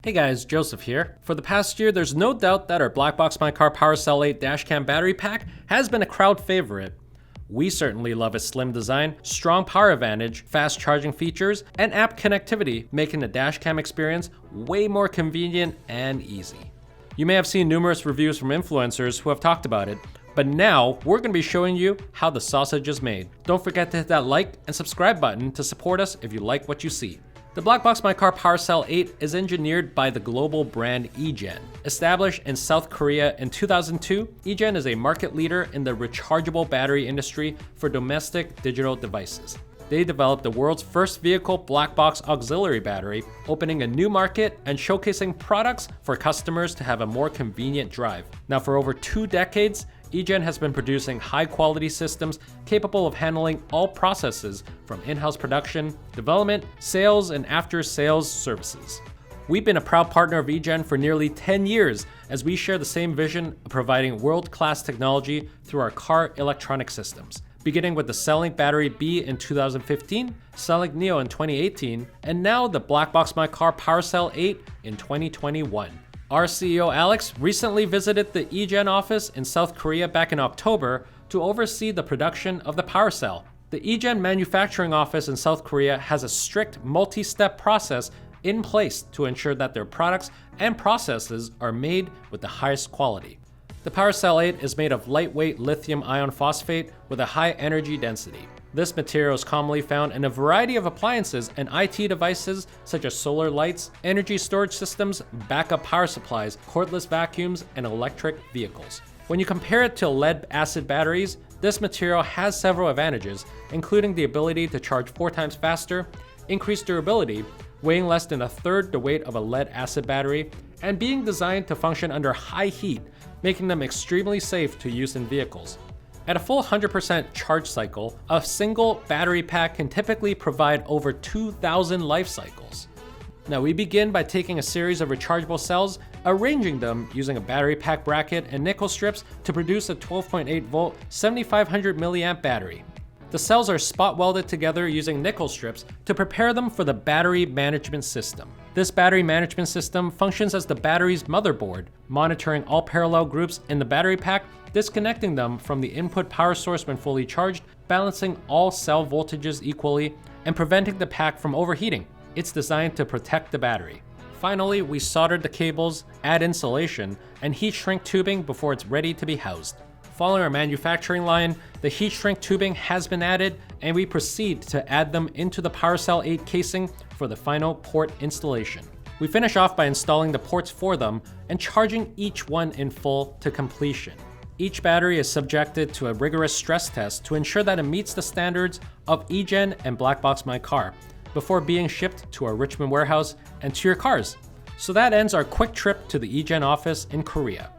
Hey guys, Joseph here. For the past year, there's no doubt that our BlackboxMyCar PowerCell 8 dashcam battery pack has been a crowd favorite. We certainly love its slim design, strong power advantage, fast charging features, and app connectivity, making the dashcam experience way more convenient and easy. You may have seen numerous reviews from influencers who have talked about it, but now we're going to be showing you how the sausage is made. Don't forget to hit that like and subscribe button to support us if you like what you see. The BlackboxMyCar PowerCell 8 is engineered by the global brand EGEN. Established in South Korea in 2002, EGEN is a market leader in the rechargeable battery industry for domestic digital devices. They developed the world's first vehicle black box auxiliary battery, opening a new market and showcasing products for customers to have a more convenient drive. Now, for over 2 decades, EGEN has been producing high-quality systems capable of handling all processes from in-house production, development, sales, and after-sales services. We've been a proud partner of EGEN for nearly 10 years as we share the same vision of providing world-class technology through our car electronic systems, beginning with the Cell-Link Battery B in 2015, Cell-Link Neo in 2018, and now the BlackboxMyCar PowerCell 8 in 2021. Our CEO Alex recently visited the EGEN office in South Korea back in October to oversee the production of the PowerCell. The EGEN manufacturing office in South Korea has a strict multi-step process in place to ensure that their products and processes are made with the highest quality. The PowerCell 8 is made of lightweight lithium iron phosphate with a high energy density. This material is commonly found in a variety of appliances and IT devices such as solar lights, energy storage systems, backup power supplies, cordless vacuums, and electric vehicles. When you compare it to lead-acid batteries, this material has several advantages, including the ability to charge 4 times faster, increased durability, weighing less than a third the weight of a lead-acid battery, and being designed to function under high heat, making them extremely safe to use in vehicles. At a full 100% charge cycle, a single battery pack can typically provide over 2,000 life cycles. Now, we begin by taking a series of rechargeable cells, arranging them using a battery pack bracket and nickel strips to produce a 12.8 volt, 7500 milliamp battery. The cells are spot welded together using nickel strips to prepare them for the battery management system. This battery management system functions as the battery's motherboard, monitoring all parallel groups in the battery pack, disconnecting them from the input power source when fully charged, balancing all cell voltages equally, and preventing the pack from overheating. It's designed to protect the battery. Finally, we soldered the cables, add insulation, and heat shrink tubing before it's ready to be housed. Following our manufacturing line, the heat shrink tubing has been added, and we proceed to add them into the PowerCell 8 casing for the final port installation. We finish off by installing the ports for them and charging each one in full to completion. Each battery is subjected to a rigorous stress test to ensure that it meets the standards of EGEN and BlackboxMyCar before being shipped to our Richmond warehouse and to your cars. So that ends our quick trip to the EGEN office in Korea.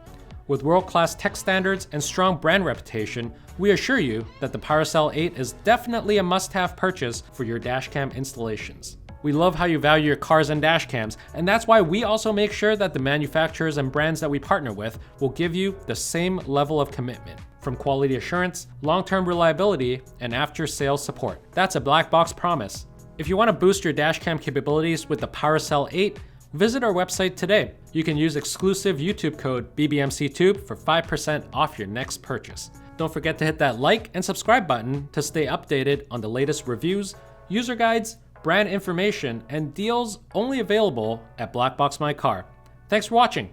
With world-class tech standards and strong brand reputation, we assure you that the PowerCell 8 is definitely a must-have purchase for your dashcam installations. We love how you value your cars and dashcams, and that's why we also make sure that the manufacturers and brands that we partner with will give you the same level of commitment, from quality assurance, long-term reliability, and after-sales support. That's a black box promise. If you want to boost your dashcam capabilities with the PowerCell 8, visit our website today. You can use exclusive YouTube code BBMCTube for 5% off your next purchase. Don't forget to hit that like and subscribe button to stay updated on the latest reviews, user guides, brand information, and deals only available at BlackboxMyCar. Thanks for watching.